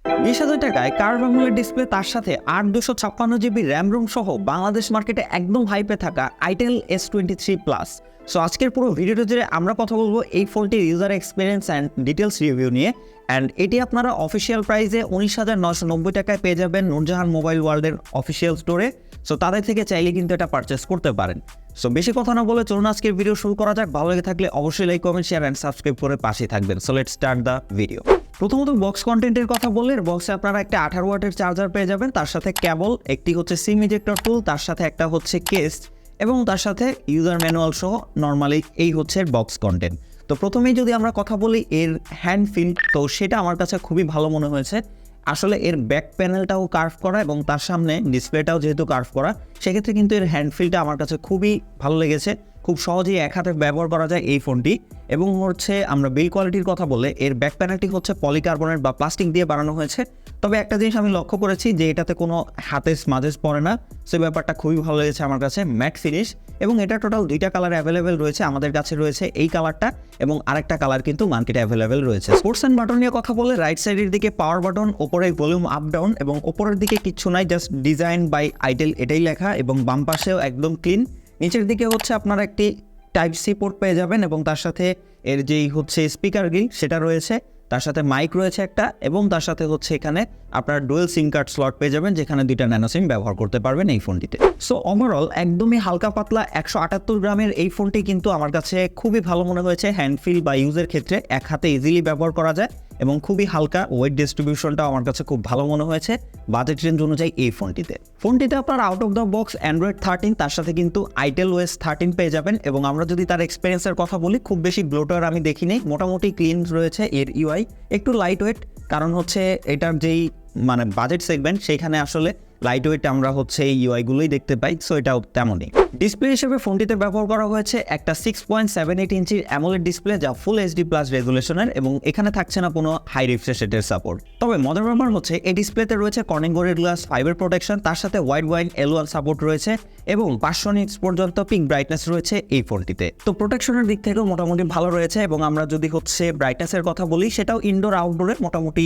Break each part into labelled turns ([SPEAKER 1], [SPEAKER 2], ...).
[SPEAKER 1] 20,000 টাকায় curve AMOLED display তার সাথে 8/256 GB র্যাম রোম সহ বাংলাদেশ মার্কেটে একদম হাইপে থাকা আইটেল S23 প্লাস। সো আজকের পুরো ভিডিওটা জুড়ে আমরা কথা বলবো এই ফোনটির user experience and details review নিয়ে। অ্যান্ড এটি আপনারা অফিসিয়াল প্রাইসে 19,990 টাকায় পেয়ে যাবেন নুরজাহান মোবাইল ওয়ার্ল্ডের অফিসিয়াল স্টোরে। সো তাদের থেকে চাইলে কিন্তু এটা পারচেস করতে পারেন। সো বেশি কথা না বলে চলুন আজকের ভিডিও শুরু করা যাক। ভালো লেগে থাকলে অবশ্যই like, comment, share and subscribe করে পাশেই থাকবেন। So let's start the video. প্রথমত বক্স কন্টেন্টের কথা বললে বক্সে আপনারা একটা 18 ওয়াটের চার্জার পেয়ে যাবেন, তার সাথে কেবল, একটি হচ্ছে সিম ইজেক্টর টুল, তার সাথে একটা হচ্ছে কেস এবং তার সাথে ইউজার ম্যানুয়াল সহ নর্মালি এই হচ্ছে বক্স কন্টেন্ট। তো প্রথমেই যদি আমরা কথা বলি এর হ্যান্ড ফিল, তো সেটা আমার কাছে খুবই ভালো মনে হয়েছে। আসলে এর ব্যাক প্যানেলটাও কার্ভ করা এবং তার সামনে ডিসপ্লেটাও যেহেতু কার্ভ করা, সেক্ষেত্রে কিন্তু এর হ্যান্ড ফিলটা আমার কাছে খুবই ভালো লেগেছে। খুব সহজেই এক হাতে ব্যবহার করা যায় এই ফোনটি। এবং হচ্ছে আমরা বিল্ড কোয়ালিটির কথা বললে এর ব্যাক প্যানেলটি হচ্ছে পলিকার্বনেট বা প্লাস্টিক দিয়ে বানানো হয়েছে। তবে একটা জিনিস আমি লক্ষ্য করেছি যে এটাতে কোনো হাতে স্মাজেস পড়ে না, সেই ব্যাপারটা খুবই ভালো লেগেছে আমার কাছে। ম্যাট ফিনিশ এবং এটা টোটাল 2টা কালার অ্যাভেলেবেল রয়েছে। আমাদের কাছে রয়েছে এই কালারটা এবং আরেকটা কালার কিন্তু মার্কেটে অ্যাভেলেবেল রয়েছে। স্পোর্টস অ্যান্ড বাটন নিয়ে কথা বলে রাইট সাইডের দিকে পাওয়ার বাটন, ওপরে ভলিউম আপ ডাউন এবং ওপরের দিকে কিচ্ছু নাই, জাস্ট ডিজাইন বাই আইটেল এটাই লেখা এবং বাম পাশেও একদম ক্লিন। নিচের দিকে হচ্ছে আপনারা একটি টাইপ সি পোর্ট পেয়ে যাবেন এবং তার সাথে এর যেই হচ্ছে স্পিকার গ্রিল সেটা রয়েছে, তার সাথে মাইক রয়েছে একটা এবং তার সাথে হচ্ছে এখানে আপনার ডুয়েল সিম কার্ড স্লট পেয়ে যাবেন, যেখানে 2টা ন্যানো সিম ব্যবহার করতে পারবেন এই ফোনটিতে। সো ওভারঅল একদমই হালকা পাতলা 178 গ্রামের এই ফোনটি কিন্তু আমার কাছে খুবই ভালো মনে হয়েছে। হ্যান্ডফিল বা ইউজের ক্ষেত্রে এক হাতে ইজিলি ব্যবহার করা যায় এবং খুবই হালকা, ওয়েট ডিস্ট্রিবিউশনটাও আমার কাছে খুব ভালো মনে হয়েছে বাজেট রেঞ্জ অনুযায়ী এই ফোনটিতে আপনার out of the box Android 13, তার সাথে কিন্তু আইটেল ওএস 13 পেয়ে যাবেন। এবং আমরা যদি তার এক্সপিরিয়েন্সের কথা বলি, খুব বেশি ব্লোটার আমি দেখিনি, মোটামুটি ক্লিন রয়েছে এর ইউআই। একটু লাইট ওয়েট, কারণ হচ্ছে এটার যেই মানে বাজেট সেগমেন্ট সেখানে আসলে লাইট ওয়েট আমরা হচ্ছে এই ইউআইগুলোই দেখতে পাই। সো এটাও তেমনই। ডিসপ্লে হিসেবে ফোনটিতে ব্যবহার করা হয়েছে একটা 6.78 ইঞ্চির অ্যামোলেড ডিসপ্লে, যা ফুল এইচডি প্লাস রেজুলেশনের এবং এখানে থাকছে না কোনো হাই রিফ্রেশ রেটের সাপোর্ট। তবে মজার ব্যাপার হচ্ছে এই ডিসপ্লেতে রয়েছে কর্নিং গ্লাস ফাইবার প্রোটেকশন, তার সাথে ওয়াইড ওয়াইন L1 সাপোর্ট রয়েছে এবং 500 নিটস পর্যন্ত পিক ব্রাইটনেস রয়েছে এই ফোনটিতে। তো প্রোটেকশনের দিক থেকেও মোটামুটি ভালো রয়েছে। এবং আমরা যদি হচ্ছে ব্রাইটনেসের কথা বলি, সেটাও ইনডোর আউটডোরে মোটামুটি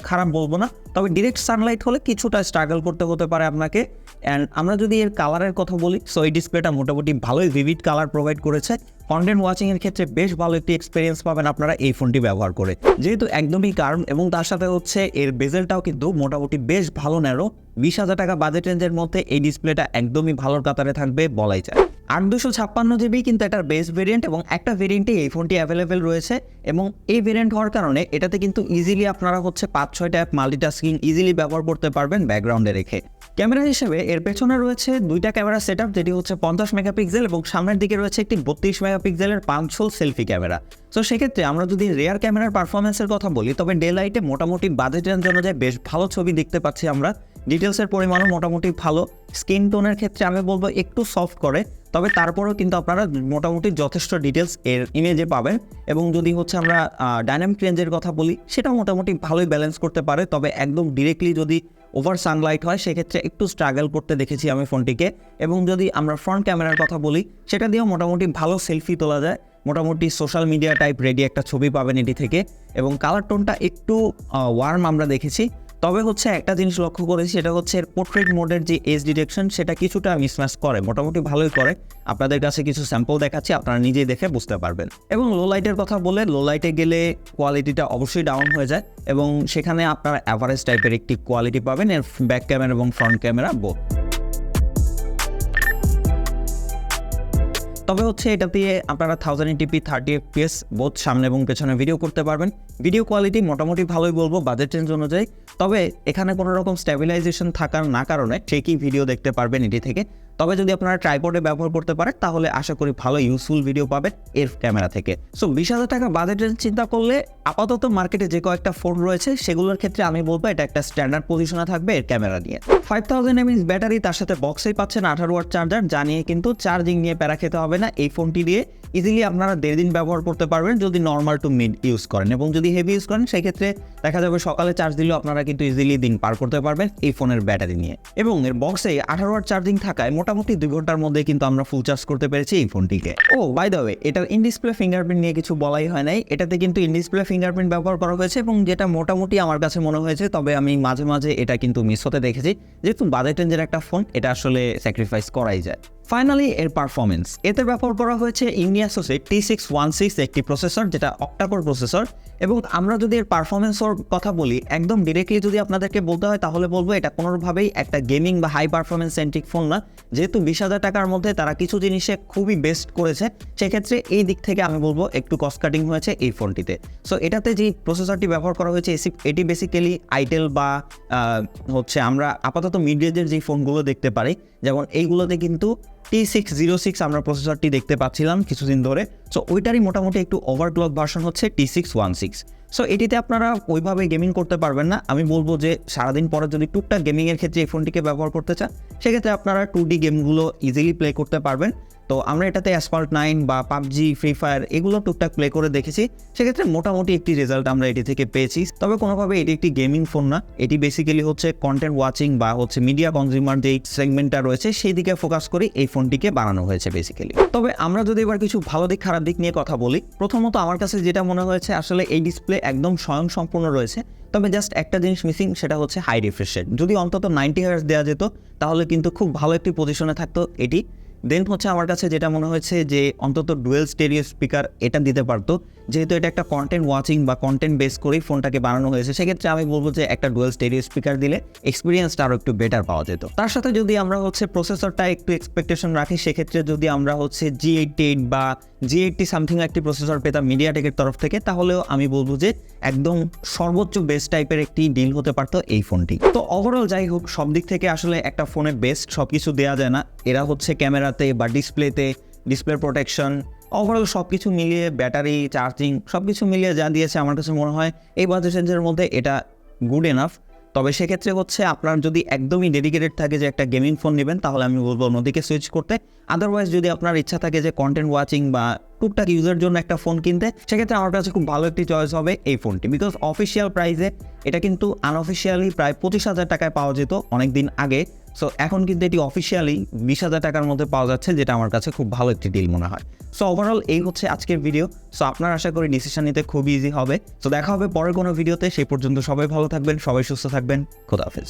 [SPEAKER 1] খারাপ বলবো না, তবে ডিরেক্ট সানলাইট হলে কিছুটা স্ট্রাগল করতে হতে পারে আপনাকে। অ্যান্ড আমরা যদি এর কালারের কথা বলি, সো এই ডিসপ্লেটা মোটামুটি ভালোই ভিভিড কালার প্রোভাইড করেছে। কন্টেন্ট ওয়াচিং এর ক্ষেত্রে বেশ ভালো একটি এক্সপিরিয়েন্স পাবেন আপনারা এই ফোনটি ব্যবহার করে, যেহেতু একদমই কার্ভ এবং তার সাথে হচ্ছে এর বেজেলটাও কিন্তু মোটামুটি বেশ ভালো ন্যারো। 20,000 টাকা বাজেট রেঞ্জের মধ্যে এই ডিসপ্লেটা একদমই ভালোর কাতারে থাকবে বলাই যায়। 8/256 GB কিন্তু এটার বেস ভেরিয়েন্ট এবং একটা ভেরিয়েন্টে এই ফোনটি অ্যাভেলেবেল রয়েছে। এবং এই ভেরিয়েন্ট হওয়ার কারণে এটাতে কিন্তু ইজিলি আপনারা হচ্ছে 5-6টা অ্যাপ মাল্টিটাস্কিং ইজিলি ব্যবহার করতে পারবেন ব্যাকগ্রাউন্ডে রেখে। ক্যামেরা হিসেবে এর পেছনে রয়েছে 2টা ক্যামেরা সেটআপ, যেটি হচ্ছে 50 মেগাপিক্সেল এবং সামনের দিকে রয়েছে একটি 32 মেগাপিক্সেলের পাঞ্চহোল সেলফি ক্যামেরা। তো সেক্ষেত্রে আমরা যদি রেয়ার ক্যামেরার পারফরমেন্সের কথা বলি, তবে ডে লাইটে মোটামুটি বাজেট রেঞ্জ অনুযায়ী বেশ ভালো ছবি দেখতে পাচ্ছি আমরা। ডিটেলসের পরিমাণও মোটামুটি ভালো। স্কিন টোনের ক্ষেত্রে আমি বলবো একটু সফট করে, তবে তারপরেও কিন্তু আপনারা মোটামুটি যথেষ্ট ডিটেলস এর ইমেজে পাবেন। এবং যদি হচ্ছে আমরা ডাইনামিক রেঞ্জের কথা বলি, সেটা মোটামুটি ভালোই ব্যালেন্স করতে পারে। তবে একদম ডিরেক্টলি যদি ওভার সানলাইট হয়, সেক্ষেত্রে একটু স্ট্রাগল করতে দেখেছি আমি ফোনটিকে। এবং যদি আমরা ফ্রন্ট ক্যামেরার কথা বলি, সেটা দিয়েও মোটামুটি ভালো সেলফি তোলা যায়। মোটামুটি সোশ্যাল মিডিয়া টাইপ রেডি একটা ছবি পাবেন এটি থেকে। এবং কালার টোনটা একটু ওয়ার্ম আমরা দেখেছি। তবে হচ্ছে একটা জিনিস লক্ষ্য করেছি, সেটা হচ্ছে এর পোর্ট্রেট মোডের যে এজ ডিটেকশন, সেটা কিছুটা মিসম্যাচ করে, মোটামুটি ভালোই করে। আপনাদের কাছে কিছু স্যাম্পল দেখাচ্ছি, আপনারা নিজেই দেখে বুঝতে পারবেন। এবং লো লাইটের কথা বলে, লো লাইটে গেলে কোয়ালিটিটা অবশ্যই ডাউন হয়ে যায় এবং সেখানে আপনারা অ্যাভারেজ টাইপের একটি কোয়ালিটি পাবেন এর ব্যাক ক্যামেরা এবং ফ্রন্ট ক্যামেরা বোথ। তবে হচ্ছে এটা দিয়ে আপনারা 1080p 30 fps বোথ সামনে এবং পেছনে ভিডিও করতে পারবেন। ভিডিও কোয়ালিটি মোটামুটি ভালোই বলবো বাজেট রেঞ্জ অনুযায়ী। তবে এখানে কোনো রকম স্টেবিলাইজেশন থাকার না কারণে ঠিকই ভিডিও দেখতে পারবেন এটি থেকে। তবে যদি আপনারা ট্রাইপডে ব্যবহার করতে পারেন, তাহলে আশা করি ভালো ইউজফুল ভিডিও পাবেন এর ক্যামেরা থেকে। সো 20,000 টাকা বাজেট রেঞ্জ চিন্তা করলে আপাতত মার্কেটে যে কয়েকটা ফোন রয়েছে, সেগুলোর ক্ষেত্রে আমি বলবো এটা একটা স্ট্যান্ডার্ড পজিশনে থাকবে এর ক্যামেরা নিয়ে। 5000 mAh ব্যাটারি, তার সাথে বক্সেই পাচ্ছেন 18 ওয়াট চার্জার, যা নিয়ে কিন্তু চার্জিং নিয়ে প্যারা খেতে হবে না। এই ফোনটি দিয়ে ইজিলি আপনারা 1.5 দিন ব্যবহার করতে পারবেন যদি নর্মাল টু মিড ইউজ করেন, এবং যদি হেভি ইউজ করেন সেক্ষেত্রে দেখা যাবে সকালে চার্জ দিলেও আপনারা কিন্তু ইজিলি দিন পার করতে পারবেন এই ফোনের ব্যাটারি নিয়ে। এবং এর বক্সে 18 ওয়াট চার্জিং থাকায় মোটামুটি 2 ঘন্টার মধ্যে কিন্তু আমরা ফুল চার্জ করতে পেরেছি এই ফোনটিকে। ও বাই দ্য ওয়ে, এটার ইন ডিসপ্লে ফিঙ্গারপ্রিন্ট নিয়ে কিছু বলাই হয় নাই। এটাতে কিন্তু ইন ডিসপ্লে ফিঙ্গারপ্রিন্ট ব্যবহার করা হয়েছে এবং যেটা মোটামুটি আমার কাছে মনে হয়েছে, তবে আমি মাঝে মাঝে এটা কিন্তু মিস হতে দেখেছি। যেহেতু বাজেট রেঞ্জের একটা ফোন, এটা আসলে স্যাক্রিফাইস করাই যায়। ফাইনালি এর পারফরমেন্স, এতে ব্যবহার করা হয়েছে ইউনিয়াসোসের T616 একটি প্রসেসর, যেটা অক্টাকোর প্রসেসর। এবং আমরা যদি এর পারফরমেন্সের কথা বলি, একদম ডিরেক্টলি যদি আপনাদেরকে বলতে হয় তাহলে বলবো এটা কোনোভাবেই একটা গেমিং বা হাই পারফরমেন্স সেন্ট্রিক ফোন না। যেহেতু 20,000 টাকার মধ্যে তারা কিছু জিনিসে খুবই বেস্ট করেছে, সেক্ষেত্রে এই দিক থেকে আমি বলবো একটু কস্ট কাটিং হয়েছে এই ফোনটিতে। সো এটাতে যে প্রসেসরটি ব্যবহার করা হয়েছে এটি বেসিক্যালি আইটেল বা হচ্ছে আমরা আপাতত মিড রেঞ্জের যে ফোনগুলো দেখতে পারি, যেমন এইগুলোতে কিন্তু T606 আমরা প্রসেসরটি দেখতে পাচ্ছিলাম কিছুদিন ধরে। সো ওইটারই মোটামুটি একটু ওভারক্লক ভার্সন হচ্ছে T616। সো এটিতে আপনারা ওইভাবে গেমিং করতে পারবেন না। আমি বলবো যে সারাদিন পরে যদি টুকটাক গেমিংয়ের ক্ষেত্রে এই ফোনটিকে ব্যবহার করতে চান, সেক্ষেত্রে আপনারা 2D গেমগুলো ইজিলি প্লে করতে পারবেন। তো আমরা এটাতে অ্যাসফল্ট 9 বা পাবজি, ফ্রি ফায়ার এগুলো টুকটাক প্লে করে দেখেছি, সেক্ষেত্রে মোটামুটি একটি রেজাল্ট আমরা এটি থেকে পেয়েছি। তবে কোনোভাবে এটি একটি গেমিং ফোন না, এটি বেসিক্যালি হচ্ছে কন্টেন্ট ওয়াচিং বা হচ্ছে মিডিয়া কনজিউমার যেই সেগমেন্টটা রয়েছে সেই দিকে ফোকাস করে এই ফোনটিকে বানানো হয়েছে বেসিক্যালি। তবে আমরা যদি এবার কিছু ভালো দিক খারাপ দিক নিয়ে কথা বলি, প্রথমত আমার কাছে যেটা মনে হয়েছে, আসলে এই ডিসপ্লে একদম স্বয়ংসম্পূর্ণ রয়েছে, তবে জাস্ট একটা জিনিস মিসিং, সেটা হচ্ছে হাই রিফ্রেশ রেট। যদি অন্তত 90 হার্টজ দেওয়া যেত তাহলে কিন্তু খুব ভালো একটি পজিশনে থাকতো এটি। দেন হচ্ছে আমার কাছে যেটা মনে হয়েছে যে অন্তত ডুয়েল স্টেরিও স্পিকার এটা দিতে পারতো, যেহেতু এটা একটা কন্টেন্ট ওয়াচিং বা কন্টেন্ট বেস করেই ফোনটাকে বানানো হয়েছে, সেক্ষেত্রে আমি বলবো যে একটা ডুয়েল স্টেরিও স্পিকার দিলে এক্সপিরিয়েন্সটা আরও একটু বেটার পাওয়া যেত। তার সাথে যদি আমরা হচ্ছে প্রসেসরটা একটু এক্সপেকটেশন রাখি, সেক্ষেত্রে যদি আমরা হচ্ছে G88 বা G80 সামথিং একটি প্রসেসর পেতাম মিডিয়াটেকের তরফ থেকে, তাহলেও আমি বলবো যে একদম সর্বোচ্চ বেস্ট টাইপের একটি ডিল হতে পারতো এই ফোনটি। তো ওভারঅল যাই হোক, সব দিক থেকে আসলে একটা ফোনে বেস্ট সব কিছু দেওয়া যায় না। এরা হচ্ছে ক্যামেরাতে বা ডিসপ্লেতে, ডিসপ্লে প্রোটেকশন, ওভারঅল সব কিছু মিলিয়ে, ব্যাটারি, চার্জিং সব কিছু মিলিয়ে যা দিয়েছে আমার কাছে মনে হয় এই বাজেট রেঞ্জের মধ্যে এটা গুড এনাফ। তবে সেক্ষেত্রে হচ্ছে আপনার যদি একদমই ডেডিকেটেড থাকে যে একটা গেমিং ফোন নেবেন, তাহলে আমি বলবো অন্যদিকে সুইচ করতে। আদারওয়াইজ যদি আপনার ইচ্ছা থাকে যে কন্টেন্ট ওয়াচিং বা টুকটাক ইউজের জন্য একটা ফোন কিনতে, সেক্ষেত্রে আমার কাছে খুব ভালো একটি চয়েস হবে এই ফোনটি। বিকজ অফিসিয়াল প্রাইসে এটা কিন্তু আনঅফিসিয়ালি প্রায় 25,000 টাকায় পাওয়া যেত অনেক দিন আগে। সো এখন কিন্তু এটি অফিসিয়ালি 20,000 টাকার মধ্যে পাওয়া যাচ্ছে, যেটা আমার কাছে খুব ভালো একটি ডিল মনে হয়। সো ওভারঅল এই হচ্ছে আজকের ভিডিও। সো আপনার আশা করি ডিসিশন নিতে খুবই ইজি হবে। সো দেখা হবে পরের কোনো ভিডিওতে। সেই পর্যন্ত সবাই ভালো থাকবেন, সবাই সুস্থ থাকবেন। খোদা হাফেজ।